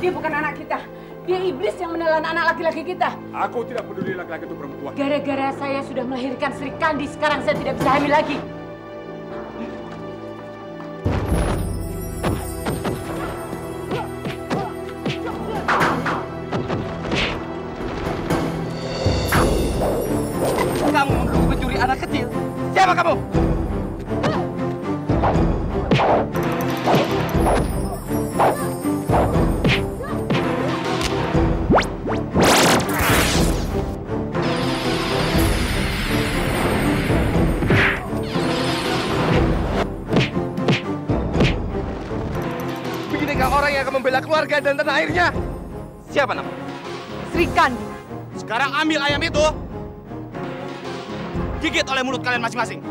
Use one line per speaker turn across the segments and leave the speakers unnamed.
Dia bukan anak kita. Dia iblis yang menelan anak laki-laki kita.
Aku tidak peduli laki-laki itu perempuan.
Gara-gara saya sudah melahirkan Sri Kandi, sekarang saya tidak bisa hamil lagi.
Kamu menuduh pencuri anak kecil? Siapa kamu? Beginikah orang yang akan membela keluarga dan tanah airnya? Siapa nama?
Sri Kandi.
Sekarang ambil ayam itu. Gigit oleh mulut kalian masing-masing.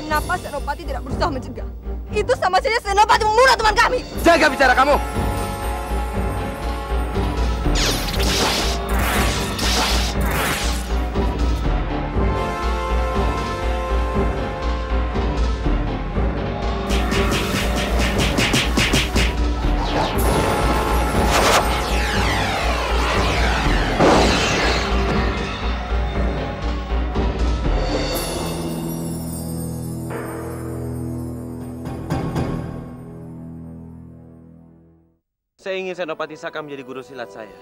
Kenapa Senopati tidak berusaha mencegah? Itu sama saja Senopati membunuh teman kami.
Jaga bicara kamu.
Saya ingin Senopati Saka menjadi guru silat saya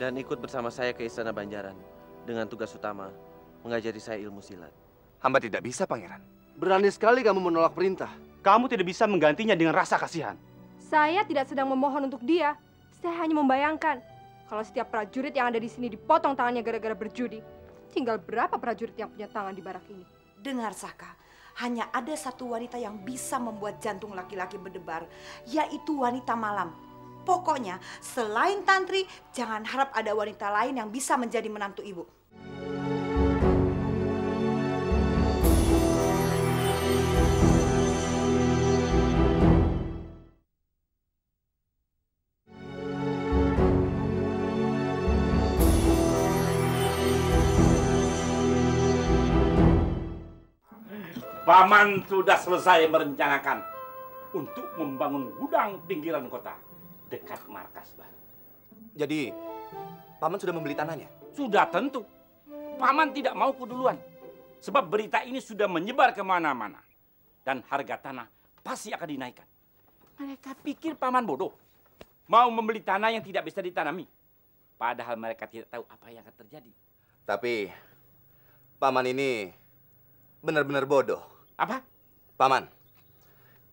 dan ikut bersama saya ke Istana Banjaran dengan tugas utama mengajari saya ilmu silat.
Hamba tidak bisa, Pangeran.
Berani sekali kamu menolak perintah.
Kamu tidak bisa menggantinya dengan rasa kasihan.
Saya tidak sedang memohon untuk dia. Saya hanya membayangkan kalau setiap prajurit yang ada di sini dipotong tangannya gara-gara berjudi. Tinggal berapa prajurit yang punya tangan di barak ini?
Dengar, Saka. Hanya ada satu wanita yang bisa membuat jantung laki-laki berdebar, yaitu wanita malam. Pokoknya, selain Tantri, jangan harap ada wanita lain yang bisa menjadi menantu ibu.
Paman sudah selesai merencanakan untuk membangun gudang pinggiran kota dekat markas baru.
Jadi, Paman sudah membeli tanahnya?
Sudah tentu. Paman tidak mau keduluan. Sebab berita ini sudah menyebar kemana-mana. Dan harga tanah pasti akan dinaikkan. Mereka pikir Paman bodoh. Mau membeli tanah yang tidak bisa ditanami. Padahal mereka tidak tahu apa yang akan terjadi.
Tapi, Paman ini benar-benar bodoh.
Apa?
Paman,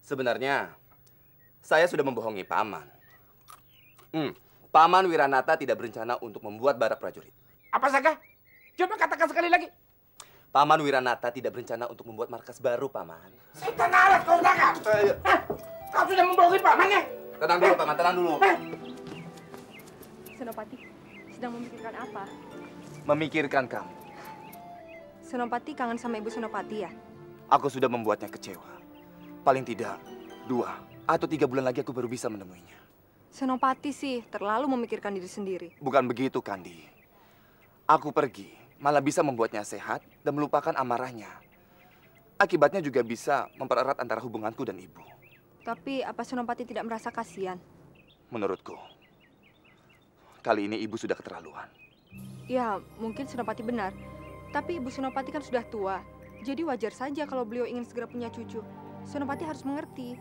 sebenarnya saya sudah membohongi Paman. Paman Wiranata tidak berencana untuk membuat barak prajurit.
Apa, Saka? Coba katakan sekali lagi.
Paman Wiranata tidak berencana untuk membuat markas baru, Paman.
Setan alat kau, Saka! Kau sudah membohongi Pamannya.
Tenang dulu, Paman, tenang dulu.
Senopati sedang memikirkan apa?
Memikirkan kamu.
Senopati kangen sama Ibu Senopati ya?
Aku sudah membuatnya kecewa. Paling tidak 2 atau 3 bulan lagi aku baru bisa menemuinya.
Senopati sih terlalu memikirkan diri sendiri.
Bukan begitu, Kandi. Aku pergi malah bisa membuatnya sehat dan melupakan amarahnya. Akibatnya juga bisa mempererat antara hubunganku dan ibu.
Tapi apa Senopati tidak merasa kasihan?
Menurutku, kali ini ibu sudah keterlaluan.
Ya, mungkin Senopati benar. Tapi Ibu Senopati kan sudah tua. Jadi wajar saja kalau beliau ingin segera punya cucu. Senopati harus mengerti.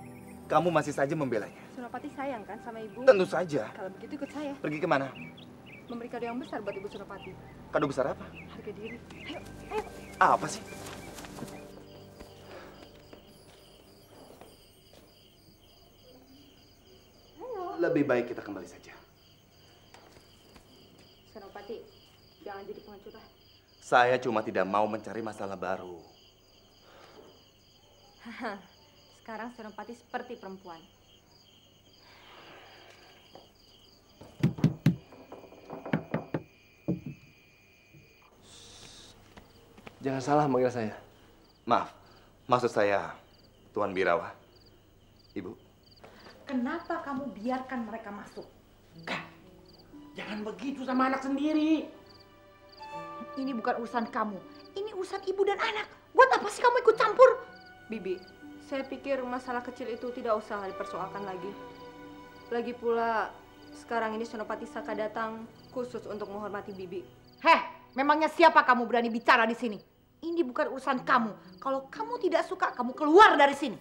Kamu masih saja membelanya.
Senopati sayang kan sama Ibu?
Tentu saja.
Kalau begitu ikut saya.
Pergi kemana?
Memberi kado yang besar buat Ibu Senopati.
Kado besar apa?
Harga diri. Ayo, ayo.
Apa sih?
Lebih baik kita kembali saja.
jangan jadi pengecut lah.
Saya cuma tidak mau mencari masalah baru.
Sekarang Senopati seperti perempuan.
Jangan salah manggil saya.
Maaf, maksud saya Tuan Birawa. Ibu.
Kenapa kamu biarkan mereka masuk?
Kak, jangan begitu sama anak sendiri.
Ini bukan urusan kamu. Ini urusan ibu dan anak. Buat apa sih kamu ikut campur?
Bibi, saya pikir masalah kecil itu tidak usah dipersoalkan lagi. Lagi pula, sekarang ini Senopati Saka datang khusus untuk menghormati Bibi.
Heh, memangnya siapa kamu berani bicara di sini? Ini bukan urusan kamu. Kalau kamu tidak suka, kamu keluar dari sini.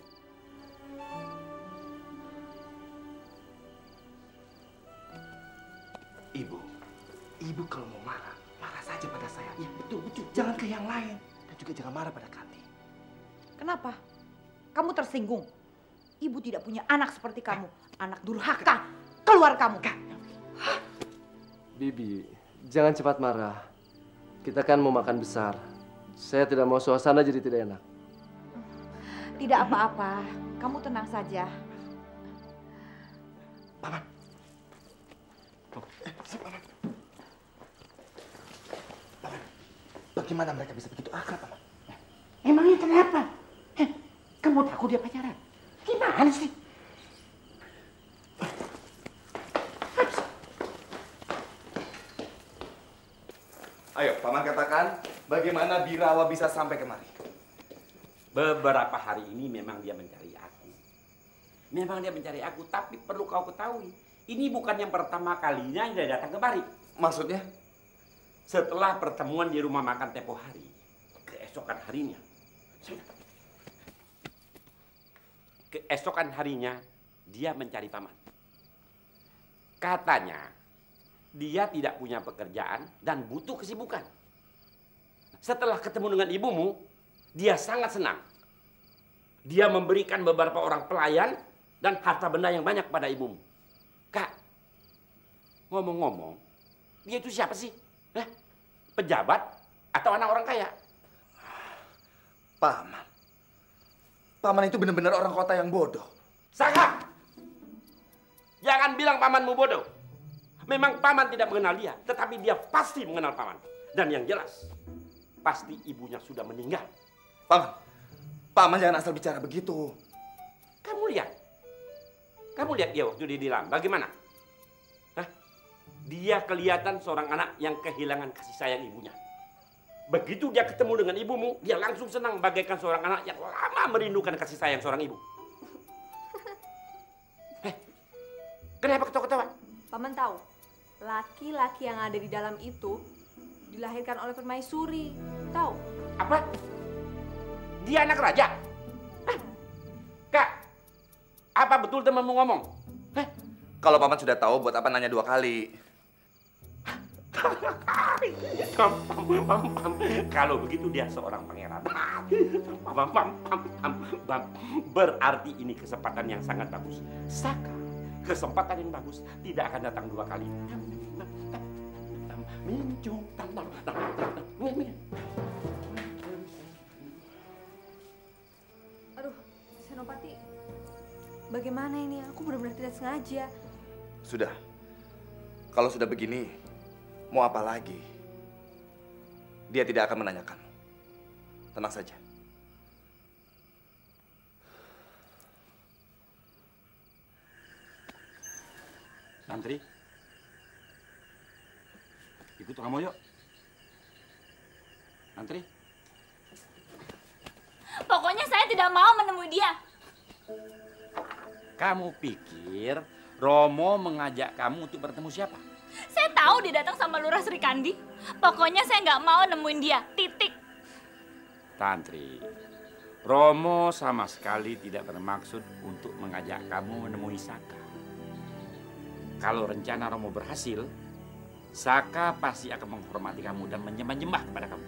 Ibu kalau mau marah, marah saja pada saya. Ya betul. Jangan ke yang lain. Dan juga jangan marah pada Kanti.
Kenapa? Kamu tersinggung. Ibu tidak punya anak seperti kamu. Anak durhaka. Keluar kamu.
Bibi, jangan cepat marah. Kita kan mau makan besar. Saya tidak mau suasana jadi tidak enak.
Tidak apa-apa. Kamu tenang saja.
Paman. Paman. Paman, bagaimana mereka bisa begitu akrab, Paman?
Emangnya kenapa? Kamu takut dia pacaran? Gimana sih?
Ayo, Paman katakan bagaimana Birawa bisa sampai kemari?
Beberapa hari ini memang dia mencari aku. Tapi perlu kau ketahui, ini bukan yang pertama kalinya dia datang kemari.
Maksudnya?
Setelah pertemuan di rumah makan tempo hari, keesokan harinya dia mencari Paman. Katanya dia tidak punya pekerjaan dan butuh kesibukan. Setelah ketemu dengan ibumu, dia sangat senang. Dia memberikan beberapa orang pelayan dan harta benda yang banyak pada ibumu. Kak, ngomong-ngomong, dia itu siapa sih? Pejabat atau anak orang kaya?
Paman. Paman itu benar-benar orang kota yang bodoh.
Saka! Jangan bilang pamanmu bodoh. Memang paman tidak mengenal dia, tetapi dia pasti mengenal paman. Dan yang jelas, pasti ibunya sudah meninggal.
Paman jangan asal bicara begitu.
Kamu lihat dia waktu di dalam, bagaimana? Dia kelihatan seorang anak yang kehilangan kasih sayang ibunya. Begitu dia ketemu dengan ibumu, dia langsung senang bagaikan seorang anak yang lama merindukan kasih sayang seorang ibu. Kenapa ketawa-ketawa?
Paman tahu, laki-laki yang ada di dalam itu dilahirkan oleh permaisuri. Tahu?
Apa? Dia anak raja? Kak, apa betul temanmu ngomong?
Kalau Paman sudah tahu, buat apa nanya 2 kali?
Kalau begitu dia seorang pangeran. Berarti ini kesempatan yang sangat bagus. Saka, kesempatan yang bagus tidak akan datang 2 kali.
Aduh, Senopati, bagaimana ini? Aku benar-benar tidak sengaja.
Sudah. Kalau sudah begini, mau apa lagi? Dia tidak akan menanyakan. Tenang saja.
Tantri, ikut kamu yuk. Tantri.
Pokoknya saya tidak mau menemui dia.
Kamu pikir Romo mengajak kamu untuk bertemu siapa?
Saya tahu dia datang sama Lurah Sri Kandi. Pokoknya saya nggak mau nemuin dia. Titik.
Tantri, Romo sama sekali tidak bermaksud untuk mengajak kamu menemui Saka. Kalau rencana Romo berhasil, Saka pasti akan menghormati kamu dan menyembah-nyembah kepada kamu.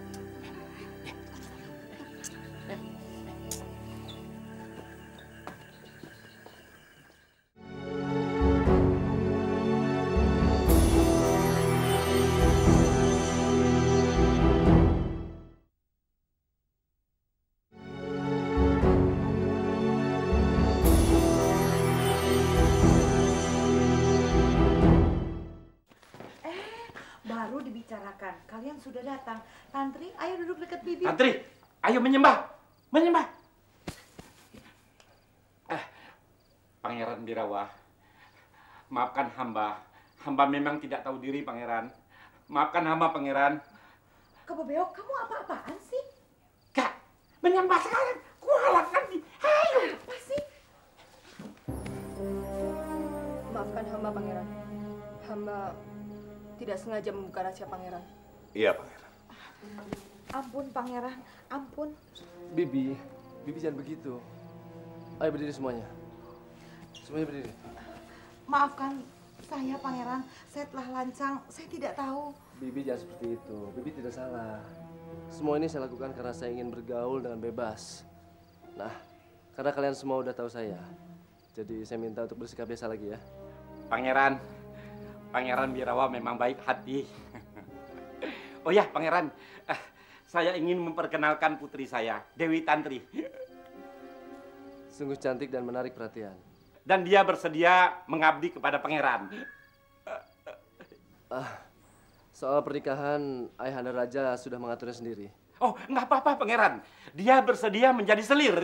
sudah datang. Tantri, ayo duduk dekat Bibi.
Tantri, ayo menyembah. Menyembah. Pangeran Birawa, maafkan hamba. Hamba memang tidak tahu diri, Pangeran. Maafkan hamba, Pangeran.
Kebo Beok, kamu apa-apaan sih?
Kak, menyembah sekarang. Kualakan nih. Ayo.
Apa sih?
Maafkan hamba, Pangeran. Hamba tidak sengaja membuka rahasia Pangeran.
Iya, Pangeran.
Ampun, Pangeran. Ampun.
Bibi jangan begitu. Ayo berdiri semuanya. Semuanya berdiri.
Maafkan saya, Pangeran. Saya telah lancang. Saya tidak tahu.
Bibi jangan seperti itu. Bibi tidak salah. Semua ini saya lakukan karena saya ingin bergaul dengan bebas. Nah, karena kalian semua udah tahu saya, jadi saya minta untuk bersikap biasa lagi ya.
Pangeran Birawa memang baik hati. Oh ya, Pangeran, saya ingin memperkenalkan putri saya, Dewi Tantri.
Sungguh cantik dan menarik perhatian.
Dan dia bersedia mengabdi kepada Pangeran.
Soal pernikahan, Ayahanda Raja sudah mengaturnya sendiri.
Oh, nggak apa-apa, Pangeran. Dia bersedia menjadi selir.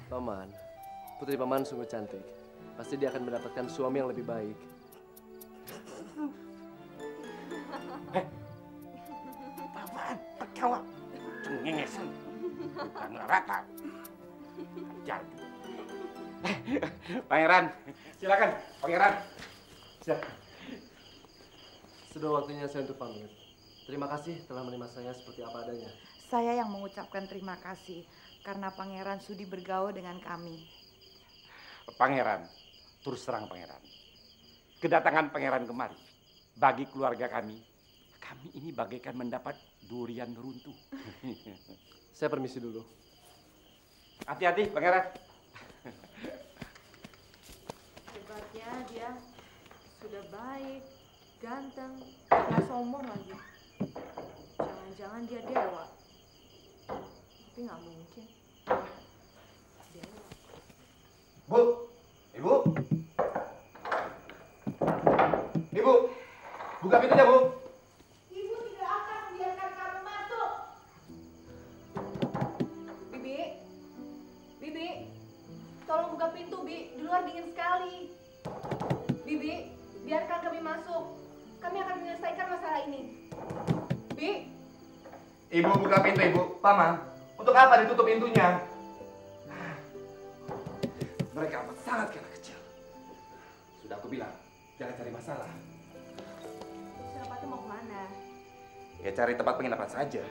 Paman, putri Paman sungguh cantik. Pasti dia akan mendapatkan suami yang lebih baik.
Paman, tertawa. Cengengesan. Bukan rata. Ajar. Pangeran, silakan. Pangeran. Silakan.
Sudah waktunya saya untuk pamit. Terima kasih telah menerima saya seperti apa adanya.
Saya yang mengucapkan terima kasih karena Pangeran sudi bergaul dengan kami.
Pangeran, terus terang Pangeran. Kedatangan Pangeran kemari bagi keluarga kami ini bagaikan mendapat durian runtuh.
Saya permisi dulu.
Hati-hati, Pangeran.
Hebatnya dia sudah baik, ganteng, nggak sombong lagi. Jangan-jangan dia dewa. Tapi nggak mungkin. Dewa.
Bu, Ibu. Ibu, buka pintunya, Bu.
Ibu tidak akan membiarkan kamu masuk.
Bibi, tolong buka pintu, Bi. Di luar dingin sekali. Bibi, biarkan kami masuk. Kami akan menyelesaikan masalah ini. Bi.
Ibu buka pintu, Ibu. Paman, untuk apa ditutup pintunya? Mereka amat sangat kena kecil. Sudah aku bilang, jangan cari masalah.
Senopati mau kemana?
Ya cari tempat penginapan saja.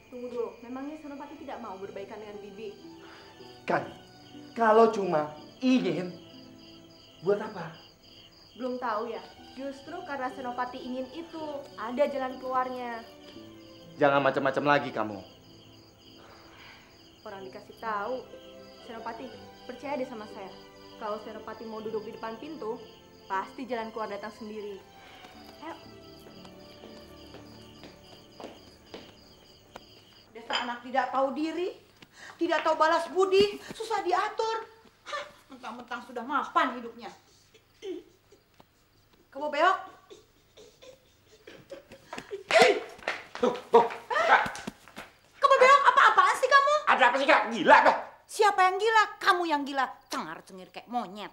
Tunggu dulu. Memangnya Senopati tidak mau berbaikan dengan Bibi?
Kan, kalau cuma ingin, buat apa?
Belum tahu ya. Justru karena Senopati ingin itu, ada jalan keluarnya.
Jangan macam-macam lagi kamu.
Orang dikasih tahu. Senopati, percaya deh sama saya. Kalau Senopati mau duduk di depan pintu, pasti jalan keluar datang sendiri. Ayo.
Dasar anak tidak tahu diri, tidak tahu balas budi, susah diatur. Hah, mentang-mentang sudah mapan hidupnya. Kamu Beok?
Kak.
Kamu Beok, apa-apaan sih kamu?
Ada apa sih, Kak? Gila, Kak?
Siapa yang gila? Kamu yang gila. Cengar-cengir kayak monyet.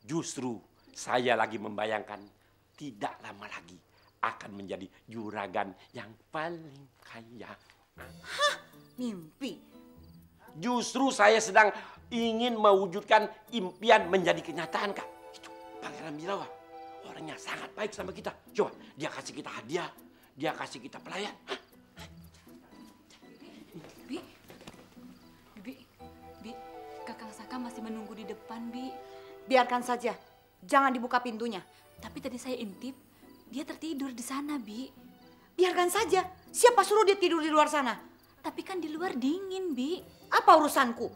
Justru saya lagi membayangkan tidak lama lagi akan menjadi juragan yang paling kaya.
Hah? Mimpi?
Justru saya sedang ingin mewujudkan impian menjadi kenyataan, Kak. Itu Pangeran Birawa. Orangnya sangat baik sama kita. Coba, dia kasih kita hadiah. Dia kasih kita pelayan.
Bi, Kakang Saka masih menunggu di depan, Bi.
Biarkan saja. Jangan dibuka pintunya.
Tapi tadi saya intip, dia tertidur di sana, Bi.
Biarkan saja. Siapa suruh dia tidur di luar sana?
Tapi kan di luar dingin, Bi.
Apa urusanku?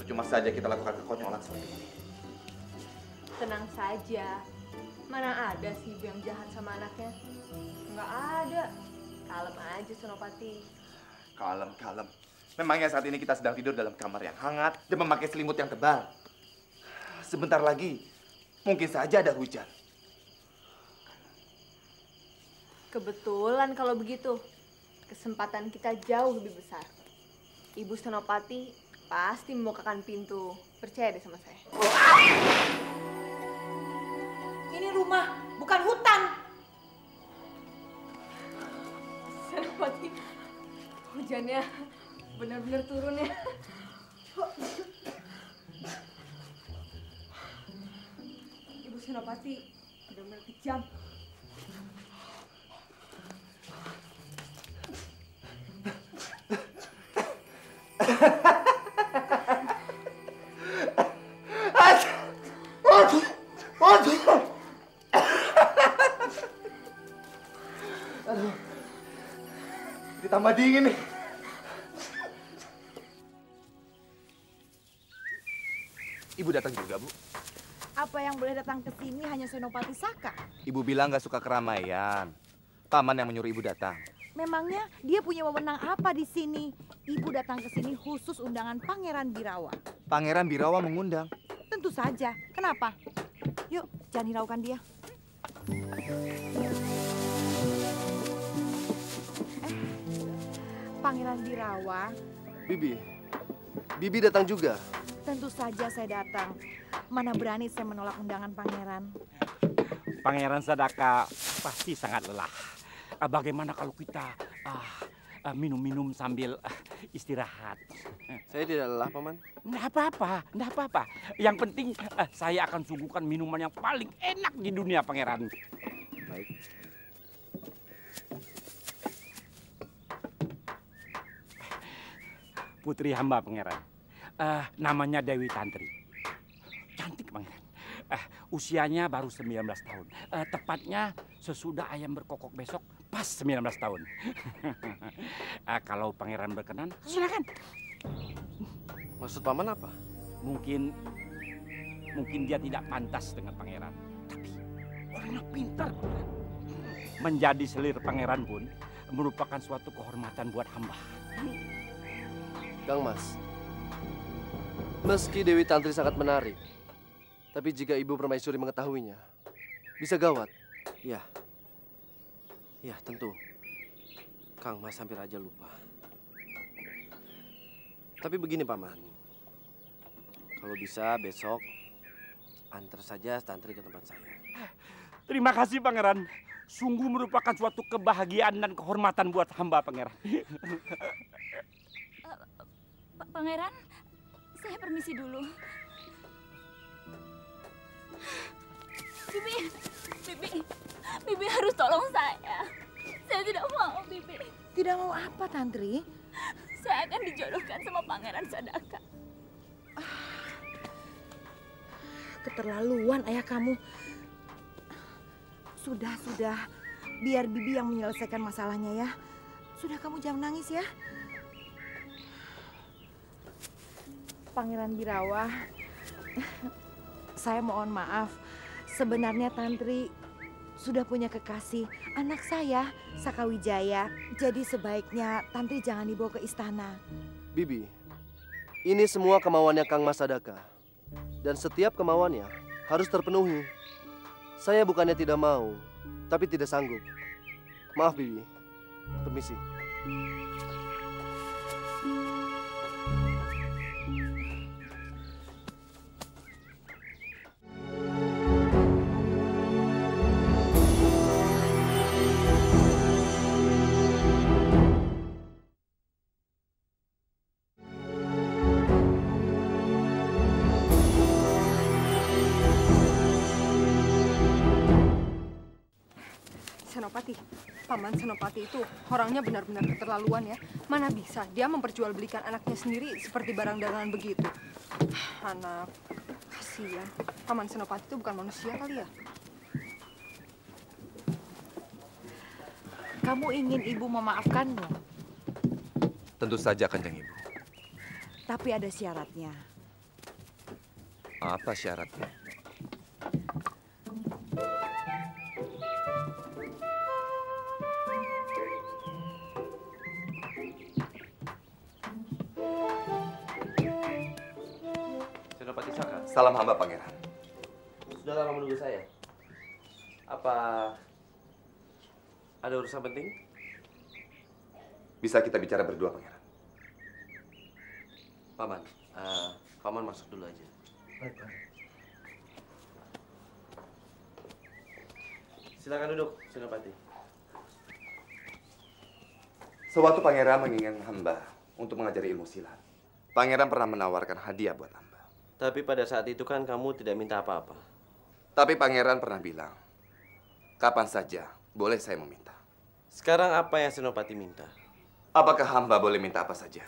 Cuma saja kita lakukan kekonyolan seperti ini.
Tenang saja. Mana ada sih ibu yang jahat sama anaknya? Nggak ada. Kalem aja, Senopati.
Kalem. Memangnya saat ini kita sedang tidur dalam kamar yang hangat dan memakai selimut yang tebal. Sebentar lagi Mungkin saja ada hujan.
Kebetulan kalau begitu. Kesempatan kita jauh lebih besar. Ibu Senopati pasti membukakan pintu. Percaya deh sama saya.
Ini rumah, bukan hutan.
Senopati, hujannya benar-benar turun ya. Ibu Senopati benar-benar kejam.
Aduh, ditambah dingin nih. Ibu datang juga, Bu.
Apa yang boleh datang ke sini hanya Senopati Saka?
Ibu bilang nggak suka keramaian. Paman yang menyuruh ibu datang.
Memangnya dia punya wewenang apa di sini? Ibu datang ke sini khusus undangan Pangeran Birawa.
Pangeran Birawa mengundang.
Tentu saja. Kenapa? Yuk, jangan hiraukan dia. Pangeran Birawa,
Bibi datang juga.
tentu saja saya datang. Mana berani saya menolak undangan pangeran.
Pangeran Sadaka pasti sangat lelah. Bagaimana kalau kita minum-minum sambil istirahat?
Saya tidak lelah, Paman.
Nggak apa-apa, nggak apa-apa. Yang penting saya akan suguhkan minuman yang paling enak di dunia, Pangeran.
Baik.
Putri hamba, Pangeran. Namanya Dewi Tantri. Cantik, Pangeran. Usianya baru 19 tahun. Tepatnya sesudah ayam berkokok besok pas 19 tahun. Kalau Pangeran berkenan, silakan.
Maksud Paman apa?
Mungkin dia tidak pantas dengan Pangeran. Tapi orangnya pintar, Pangeran. Menjadi selir Pangeran pun merupakan suatu kehormatan buat hamba.
Kang Mas, meski Dewi Tantri sangat menarik, tapi jika Ibu Permaisuri mengetahuinya, bisa gawat. Ya, tentu. Kang Mas hampir aja lupa. Tapi begini, Paman. Kalau bisa besok, antar saja Tantri ke tempat saya.
Terima kasih, Pangeran. Sungguh merupakan suatu kebahagiaan dan kehormatan buat hamba, Pangeran.
Pangeran, saya permisi dulu. Bibi harus tolong saya. Saya tidak mau, Bibi.
Tidak mau apa, Tantri?
Saya akan dijodohkan sama Pangeran Sadaka.
Keterlaluan ayah kamu. Sudah. Biar Bibi yang menyelesaikan masalahnya ya. Sudah, kamu jangan nangis ya. Pangeran Birawa, saya mohon maaf. Sebenarnya Tantri sudah punya kekasih, anak saya, Sakawijaya. Jadi sebaiknya Tantri jangan dibawa ke istana.
Bibi, ini semua kemauannya Kang Mas Sadaka. Dan setiap kemauannya harus terpenuhi. Saya bukannya tidak mau, tapi tidak sanggup. Maaf, Bibi. Permisi.
Senopati, Paman Senopati itu orangnya benar-benar keterlaluan ya. Mana bisa dia memperjualbelikan anaknya sendiri seperti barang dagangan begitu. Anak, kasihan. Paman Senopati itu bukan manusia kali ya?
Kamu ingin ibu memaafkanmu?
Tentu saja, Kanjeng Ibu.
Tapi ada syaratnya.
Apa syaratnya?
Senopati Saka.
Salam hamba, Pangeran.
sudah lama menunggu saya. Apa ada urusan penting?
Bisa kita bicara berdua, Pangeran?
Paman, Paman masuk dulu aja.
Baik, Pak.
Silakan duduk, Senopati.
Sewaktu Pangeran menginginkan hamba untuk mengajari ilmu silat, Pangeran pernah menawarkan hadiah buat hamba.
Tapi pada saat itu kan kamu tidak minta apa-apa.
Tapi Pangeran pernah bilang, kapan saja boleh saya meminta.
Sekarang apa yang Senopati minta?
Apakah hamba boleh minta apa saja?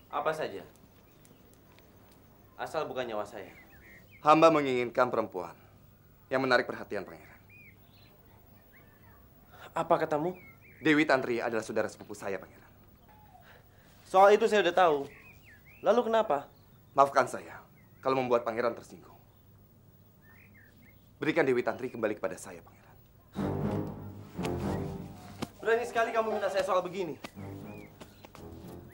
Apa saja? Asal bukan nyawa saya.
Hamba menginginkan perempuan yang menarik perhatian Pangeran.
Apa katamu?
Dewi Tantri adalah saudara sepupu saya, Pangeran.
Soal itu saya udah tahu. Lalu kenapa?
Maafkan saya kalau membuat Pangeran tersinggung. Berikan Dewi Tantri kembali kepada saya, Pangeran.
Berani sekali kamu minta saya soal begini.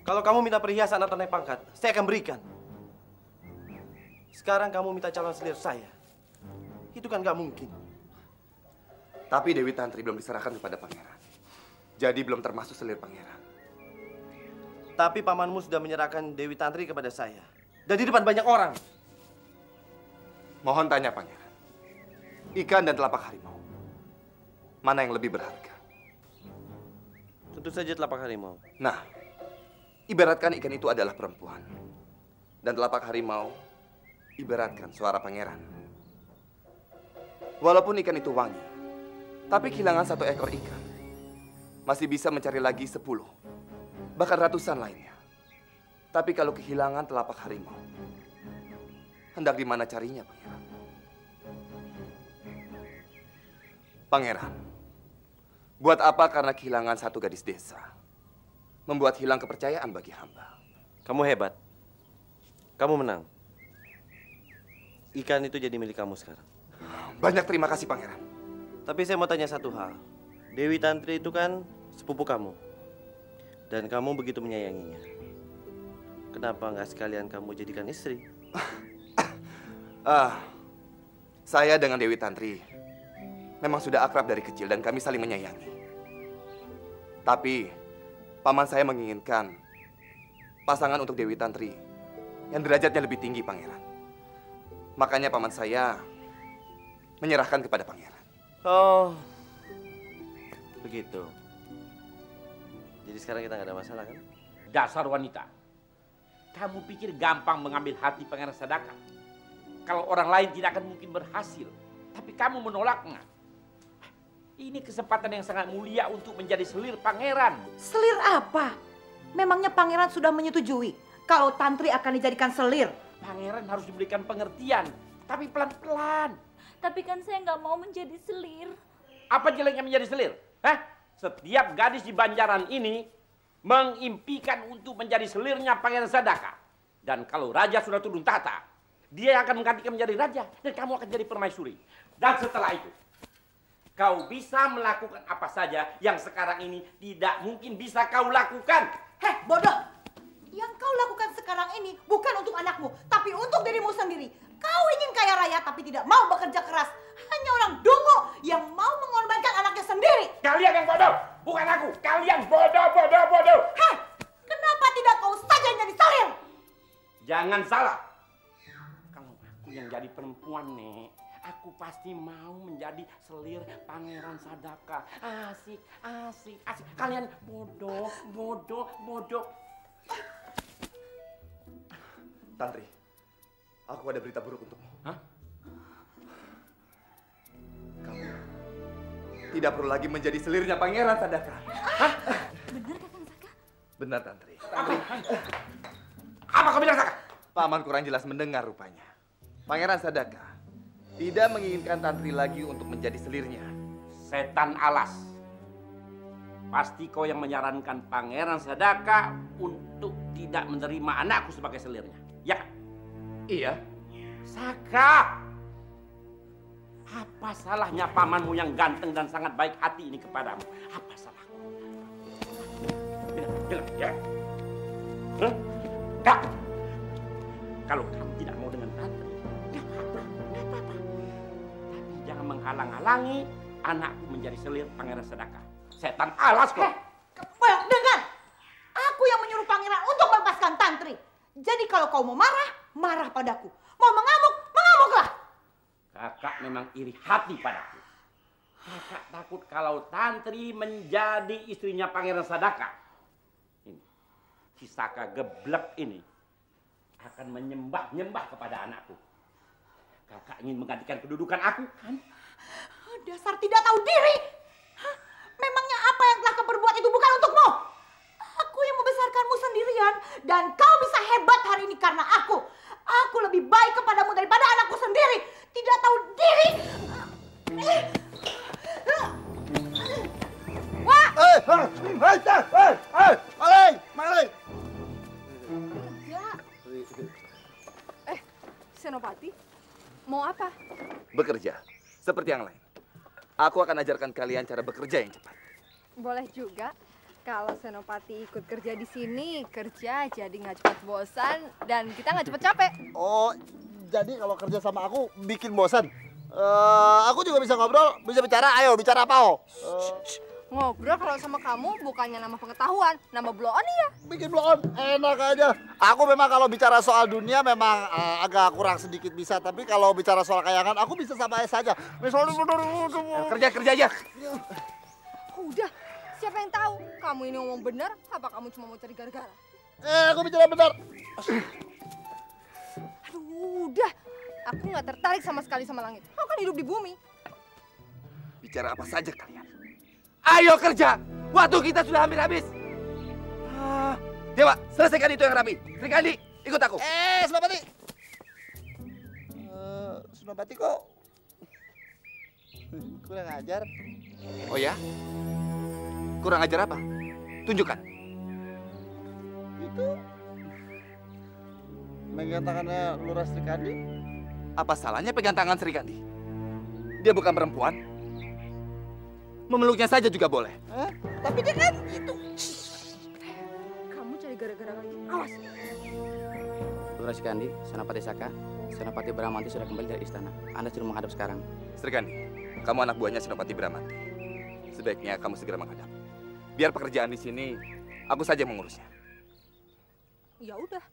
Kalau kamu minta perhiasan atau naik pangkat, saya akan berikan. Sekarang kamu minta calon selir saya. Itu kan gak mungkin.
Tapi Dewi Tantri belum diserahkan kepada Pangeran. Jadi belum termasuk selir Pangeran.
Tapi pamanmu sudah menyerahkan Dewi Tantri kepada saya. Dan di depan banyak orang.
Mohon tanya, Pangeran. Ikan dan telapak harimau, mana yang lebih berharga?
Tentu saja telapak harimau.
Nah, ibaratkan ikan itu adalah perempuan. Dan telapak harimau, ibaratkan suara Pangeran. Walaupun ikan itu wangi, tapi kehilangan satu ekor ikan, masih bisa mencari lagi 10, bahkan ratusan lainnya. Tapi kalau kehilangan telapak harimau, hendak di mana carinya, Pangeran? Pangeran, buat apa karena kehilangan satu gadis desa membuat hilang kepercayaan bagi hamba?
Kamu hebat. Kamu menang. Ikan itu jadi milik kamu sekarang.
Banyak terima kasih, Pangeran.
Tapi saya mau tanya satu hal. Dewi Tantri itu kan sepupu kamu. Dan kamu begitu menyayanginya. Kenapa nggak sekalian kamu jadikan istri?
Saya dengan Dewi Tantri memang sudah akrab dari kecil dan kami saling menyayangi. Tapi paman saya menginginkan pasangan untuk Dewi Tantri yang derajatnya lebih tinggi, Pangeran. Makanya paman saya menyerahkan kepada Pangeran.
Oh, begitu. Jadi sekarang kita nggak ada masalah kan?
Dasar wanita. Kamu pikir gampang mengambil hati Pangeran Sadaka? Kalau orang lain tidak akan mungkin berhasil. Tapi kamu menolaknya. Ini kesempatan yang sangat mulia untuk menjadi selir Pangeran.
Selir apa? Memangnya Pangeran sudah menyetujui kalau Tantri akan dijadikan selir?
Pangeran harus diberikan pengertian, tapi pelan-pelan.
Tapi kan saya nggak mau menjadi selir.
Apa jeleknya menjadi selir? Hah? Setiap gadis di Banjaran ini mengimpikan untuk menjadi selirnya Pangeran Sadaka. Dan kalau raja sudah turun tahta, dia akan menggantikan menjadi raja dan kamu akan jadi permaisuri. Dan setelah itu, kau bisa melakukan apa saja yang sekarang ini tidak mungkin bisa kau lakukan.
Heh, bodoh! Yang kau lakukan sekarang ini bukan untuk anakmu, tapi untuk dirimu sendiri. Kau ingin kaya raya tapi tidak mau bekerja keras. Hanya orang dungu yang mau mengorbankan anaknya sendiri.
Kalian yang bodoh, bukan aku. Kalian bodoh.
Heh, kenapa tidak kau saja yang jadi selir?
Jangan salah. Kalau aku yang jadi perempuan, Nek, aku pasti mau menjadi selir Pangeran Sadaka. Asik. Kalian bodoh.
Tantri, aku ada berita buruk untukmu.
Hah?
Kamu tidak perlu lagi menjadi selirnya Pangeran Sadaka.
Hah?
Benar Kakang Saka?
Benar, Tantri.
Apa kau bilang, Saka?
Paman kurang jelas mendengar rupanya. Pangeran Sadaka tidak menginginkan Tantri lagi untuk menjadi selirnya.
Setan alas. Pasti kau yang menyarankan Pangeran Sadaka untuk tidak menerima anakku sebagai selirnya. Ya kan?
Iya.
Saka! Apa salahnya pamanmu yang ganteng dan sangat baik hati ini kepadamu? Apa salahku? Bilang, ya? Hah? Kak! Kalau kamu tidak mau dengan Tantri, nggak apa-apa. menghalang-halangi anakku menjadi selir Pangeran Sadaka. Setan alas kok.
Kepoyok, dengar. Aku yang menyuruh pangeran untuk melepaskan Tantri. Jadi kalau kau mau marah, marah padaku. Mau mengamuk, mengamuklah.
Kakak memang iri hati padaku. Kakak takut kalau Tantri menjadi istrinya Pangeran Sadaka. Ini, si Saka geblek ini akan menyembah-nyembah kepada anakku. Kakak ingin menggantikan kedudukan aku, kan?
Dasar tidak tahu diri. Hah? Memangnya apa yang telah kau perbuat itu bukan untukmu? Aku yang membesarkanmu sendirian. Dan kau bisa hebat hari ini karena aku. Aku lebih baik kepadamu daripada anakku sendiri. Tidak tahu diri. Wah!
Maling!
Senopati, mau apa?
Bekerja, seperti yang lain. Aku akan ajarkan kalian cara bekerja yang cepat.
Boleh juga. Kalau Senopati ikut kerja di sini, kerja jadi nggak cepat bosan dan kita nggak cepat capek.
Oh, jadi kalau kerja sama aku bikin bosan. Aku juga bisa ngobrol, bisa bicara. Ayo, bicara apa, Oh?
Ngobrol kalau sama kamu bukannya nama pengetahuan, nama blow on ya.
Bikin blow on, enak aja. Aku memang kalau bicara soal dunia memang agak kurang sedikit bisa. Tapi kalau bicara soal kayangan, aku bisa sama saja. Misalnya,
Kerja aja.
Udah, siapa yang tahu? Kamu ini ngomong benar, apa kamu cuma mau cari gara-gara?
Aku bicara benar.
Aduh, udah. Aku nggak tertarik sama sekali sama langit. Aku kan hidup di bumi.
Bicara apa saja kalian. Ayo kerja. Waktu kita sudah hampir habis. Dewa, selesaikan itu yang rapi. Serikandi, ikut aku.
Senopati. Senopati kok kurang ajar.
Oh ya? Kurang ajar apa? Tunjukkan.
Itu megang tangannya Lurah Srikandi.
Apa salahnya pegang tangan Srikandi? Dia bukan perempuan. Memeluknya saja juga boleh.
Tapi dia kan itu.
Kamu cari gara-gara lagi. Awas.
Lurah Srikandi, Senopati Saka, Senopati Bramanti sudah kembali dari istana. Anda sudah menghadap sekarang.
Srikandi, kamu anak buahnya Senopati Bramanti. Sebaiknya kamu segera menghadap. Biar pekerjaan di sini aku saja yang mengurusnya.
Ya udah.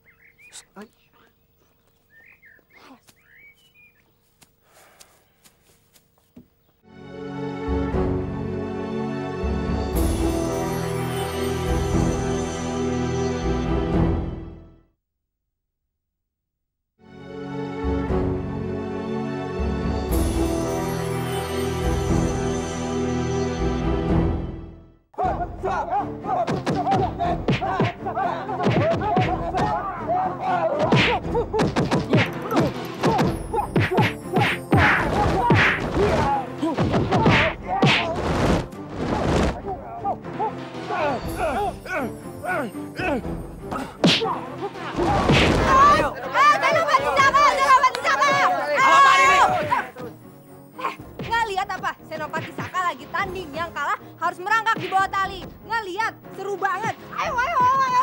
Senopati Saka lagi tanding, yang kalah harus merangkak di bawah tali. Nggak lihat, seru banget. Ayo,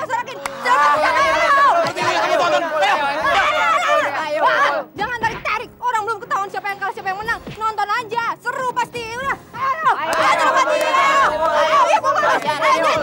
sorakin. Jangan tarik-tarik. Orang belum ketahuan siapa yang kalah, siapa yang menang. Nonton aja, seru pasti. Udah, ayo, Senopati. Ayo, fokus. Ayo,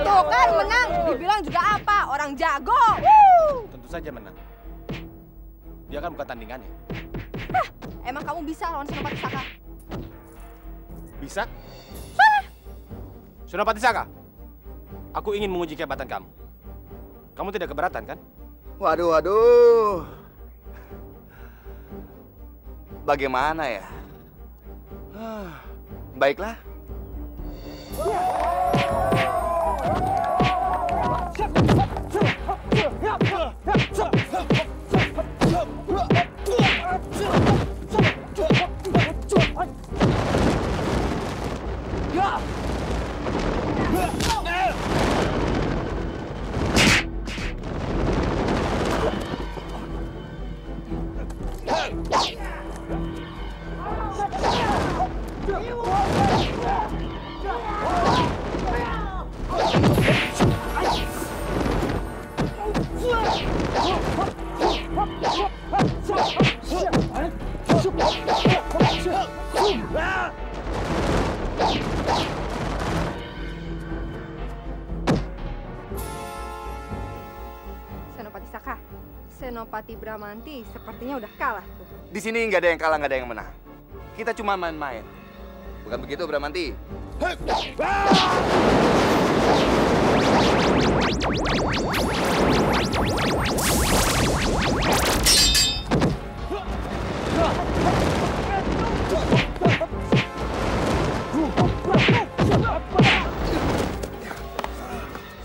tuh kan menang, dibilang juga apa, orang jago.
Tentu saja menang. Dia kan bukan tandingannya.
Hah, emang kamu bisa lawan Senopati Saka?
Bisa? Sana. Senopati Saka, aku ingin menguji kehebatan kamu. Kamu tidak keberatan kan?
Waduh. Bagaimana ya? Baiklah.
Senopati Saka, Senopati Bramanti sepertinya udah kalah tuh.
Di sini nggak ada yang kalah, nggak ada yang menang. Kita cuma main-main. Bukan begitu, Bramanti?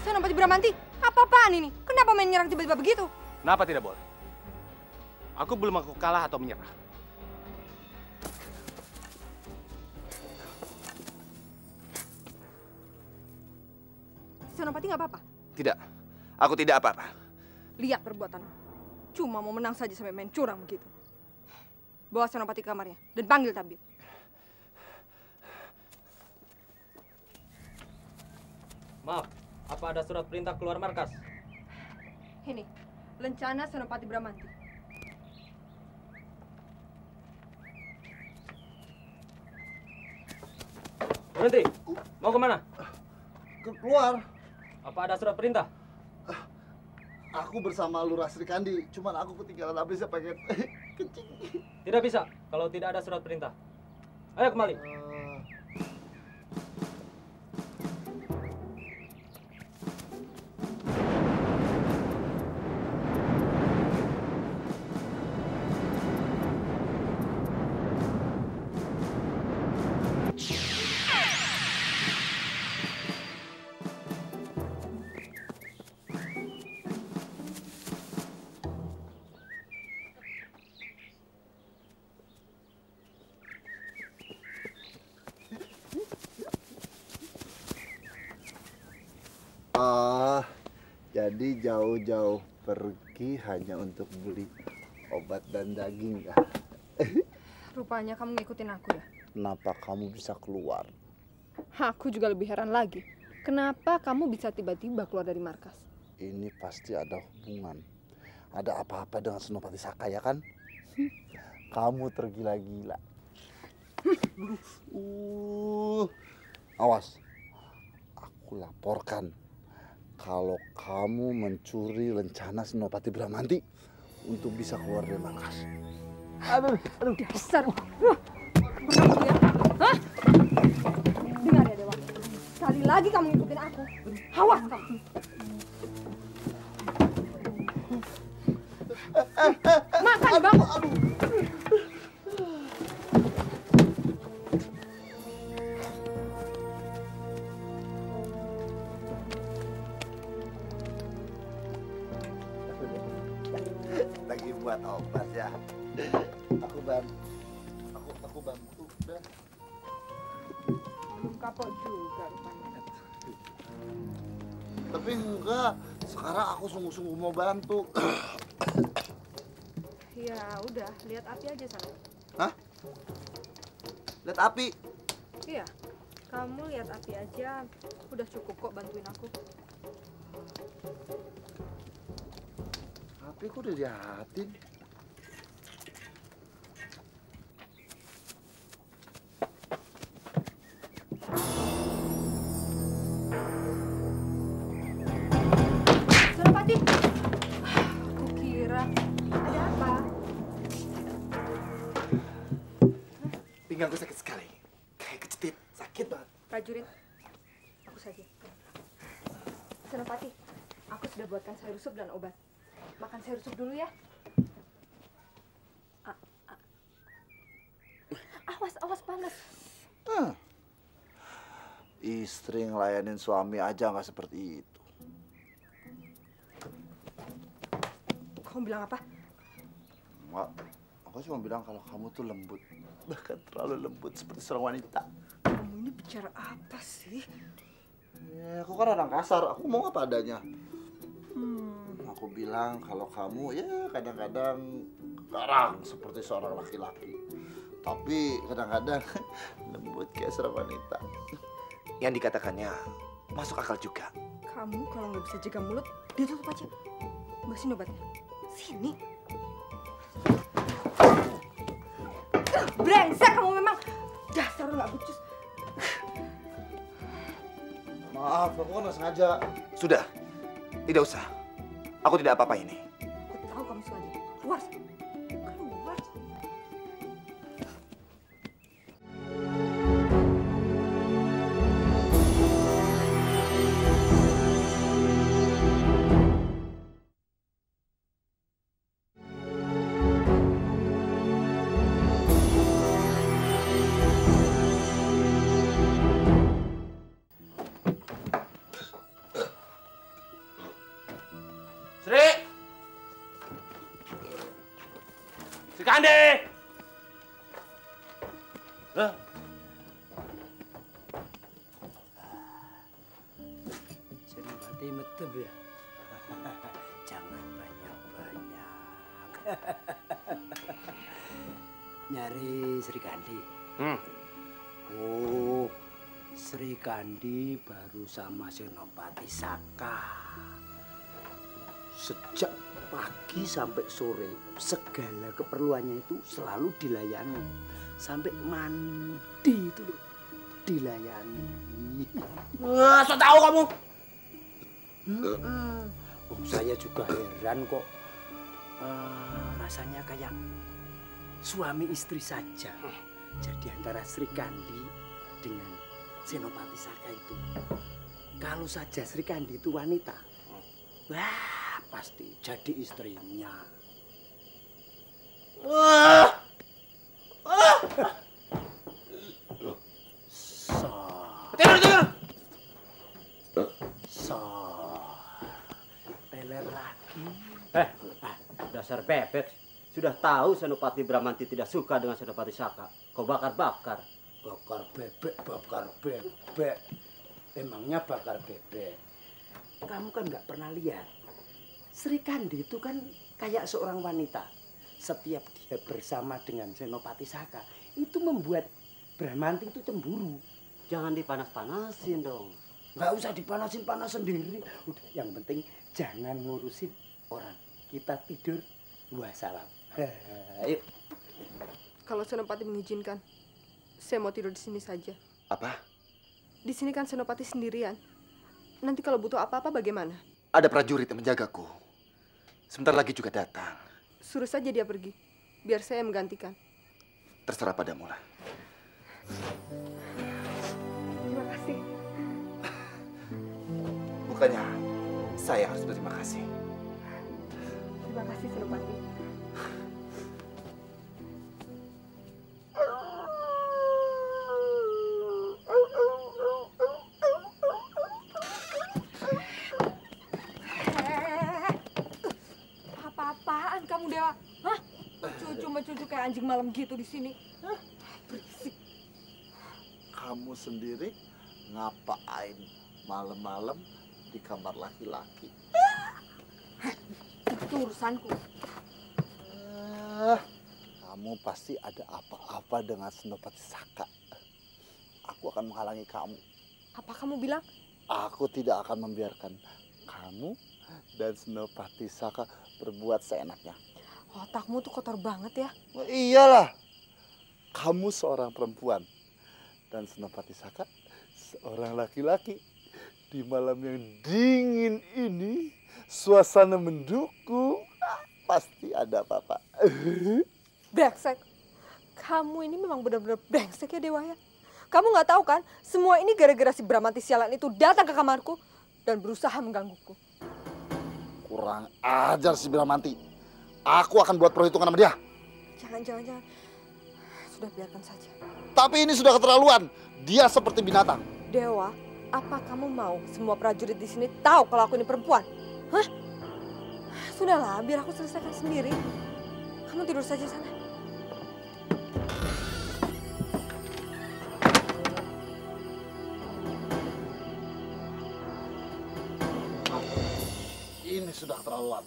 Senopati Bramanti, apa-apaan ini? Kenapa main nyerang tiba-tiba begitu?
Kenapa tidak boleh? Aku belum aku kalah atau menyerah.
Senopati nggak apa-apa?
Tidak, aku tidak apa-apa.
Lihat perbuatanmu. Cuma mau menang saja sampai main curang begitu. Bawa Senopati ke kamarnya dan panggil tabib.
Maaf, apa ada surat perintah keluar markas?
Ini, lencana Senopati Bramanti.
Berhenti, mau kemana?
Keluar.
Apa ada surat perintah?
Aku bersama Lurah Srikandi, cuman aku ketinggalan habis saya pengen kencing.
Tidak bisa, kalau tidak ada surat perintah. Ayo kembali.
Jadi jauh-jauh pergi hanya untuk beli obat dan daging ya?
Rupanya kamu ngikutin aku ya?
Kenapa kamu bisa keluar?
Aku juga lebih heran lagi. Kenapa kamu bisa tiba-tiba keluar dari markas?
Ini pasti ada hubungan. Ada apa-apa dengan Senopati Saka ya kan? Kamu tergila-gila. Awas, aku laporkan kalau kamu mencuri lencana Senopati Bramanti untuk bisa keluar dari markas.
Aduh, dasar. Hah? Dengar ya Dewa, sekali lagi kamu ngikutin aku. Awas kamu. Makan bang.
Lagi buat obat ya. Aku bantu. Aku bantu. Udah.
Kapok juga rupanya.
Tapi enggak. Sekarang aku sungguh-sungguh mau bantu.
Ya udah, lihat api aja sana.
Hah? Lihat api?
Iya, kamu lihat api aja. Udah cukup kok bantuin aku.
Api kok udah diliatin?
Senopati, aku kira ada apa?
Pinggangku sakit sekali. Kayak kecetit. Sakit banget.
Prajurit, aku saja. Senopati, aku sudah buatkan sayur sup dan obat. Makan sayur sup dulu ya. Awas panas.
Istri ngelayanin suami aja nggak seperti itu.
Kamu bilang apa?
Enggak, aku cuma bilang kalau kamu tuh lembut. Bahkan terlalu lembut seperti seorang wanita.
Kamu ini bicara apa sih?
Ya, aku kan orang kasar, aku mau apa adanya. Aku bilang kalau kamu ya kadang-kadang garang seperti seorang laki-laki. Tapi kadang-kadang lembut kayak seorang wanita.
Yang dikatakannya masuk akal juga.
Kamu kalau nggak bisa jaga mulut, ditutup aja. Mbak sini obatnya. Sini. Brengsek kamu memang. Dasar nggak becus.
Maaf, aku kan nggak sengaja.
Sudah, tidak usah. Aku tidak apa-apa ini.
Aku tahu kamu sengaja. Keluar. Keluar.
Sri Kandi!
Senopati metep ya? Jangan banyak-banyak. Nyari Sri Kandi. Oh, Sri Kandi baru sama Senopati Saka. Sejak pagi sampai sore, segala keperluannya itu selalu dilayani. Sampai mandi itu loh, dilayani.
Wah, so tahu kamu.
Oh, saya juga heran kok. Rasanya kayak suami istri saja. Jadi antara Sri Kandi dengan Senopati Saka itu. Kalau saja Sri Kandi itu wanita, wah pasti jadi istrinya. Teler lagi.
Dasar bebek. Sudah tahu Senopati Bramanti tidak suka dengan Senopati Saka. Kau bakar-bakar.
Bakar bebek. Emangnya bakar bebek? Kamu kan nggak pernah lihat. Sri Kandi itu kan kayak seorang wanita. Setiap dia bersama dengan Senopati Saka, itu membuat Bramanti itu cemburu.
Jangan dipanas-panasin dong.
Nggak usah dipanasin-panas sendiri. Udah, yang penting jangan ngurusin orang. Kita tidur, wassalam. Ayo.
Kalau Senopati mengizinkan, saya mau tidur di sini saja.
Apa?
Di sini kan Senopati sendirian. Nanti kalau butuh apa-apa bagaimana?
Ada prajurit yang menjagaku. Sebentar lagi juga datang.
Suruh saja dia pergi, biar saya menggantikan.
Terserah padamu lah.
Terima kasih.
Bukannya saya harus berterima kasih.
Terima kasih, Senopati. Apa-apaan kamu, Dewa? Hah? Cucu kayak anjing malam gitu di sini. Hah? Berisik.
Kamu sendiri ngapain malam-malam di kamar laki-laki?
Itu urusanku.
Kamu pasti ada apa-apa dengan Senopati Saka. Aku akan menghalangi kamu.
Apa kamu bilang?
Aku tidak akan membiarkan kamu dan Senopati Saka berbuat seenaknya.
Otakmu tuh kotor banget ya.
Oh, iyalah. Kamu seorang perempuan dan Senopati Saka seorang laki-laki. Di malam yang dingin ini, suasana mendukung, pasti ada apa-apa.
Brengsek. Kamu ini memang benar-benar brengsek ya, Dewa ya. Kamu nggak tahu kan, semua ini gara-gara si Bramanti sialan itu datang ke kamarku dan berusaha menggangguku.
Kurang ajar si Bramanti. Aku akan buat perhitungan sama dia.
Jangan. Sudah biarkan saja.
Tapi ini sudah keterlaluan. Dia seperti binatang.
Dewa, apa kamu mau semua prajurit di sini tahu kalau aku ini perempuan? Hah? Sudahlah, biar aku selesaikan sendiri. Kamu tidur saja sana.
Ini sudah keterlaluan.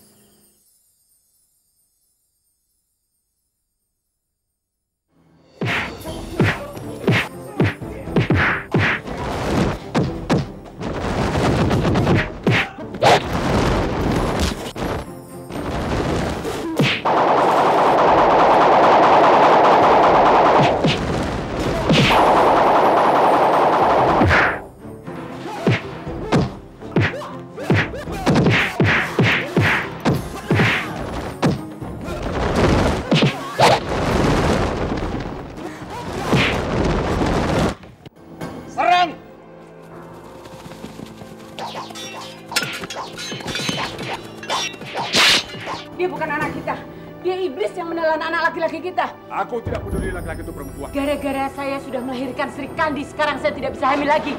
laki-laki kita.
Aku tidak peduli laki-laki itu perempuan.
Gara-gara saya sudah melahirkan Sri Kandi, sekarang saya tidak bisa hamil lagi.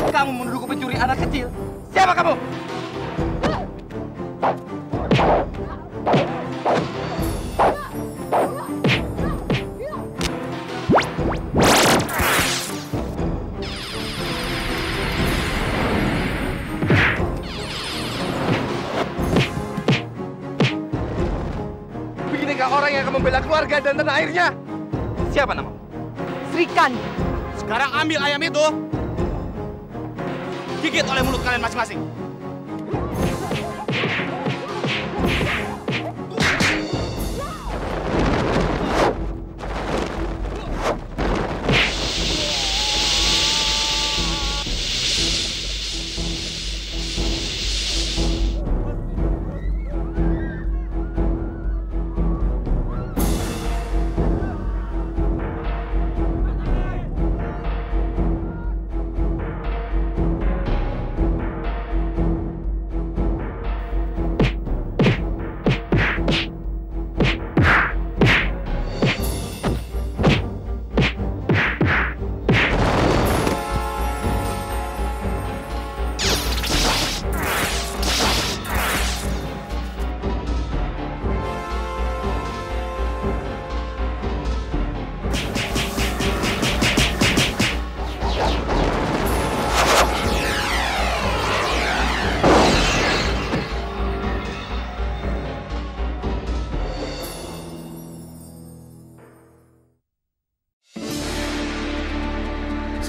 Kamu menuduhku pencuri anak kecil. Siapa kamu? Beginikah orang yang akan membela keluarga dan tanah airnya? Siapa namamu?
Sri Kandi.
Sekarang ambil ayam itu. Gigit oleh mulut kalian masing-masing.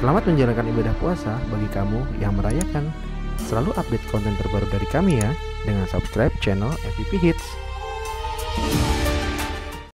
Selamat menjalankan ibadah puasa bagi kamu yang merayakan. Selalu update konten terbaru dari kami ya, dengan subscribe channel MVP Hits.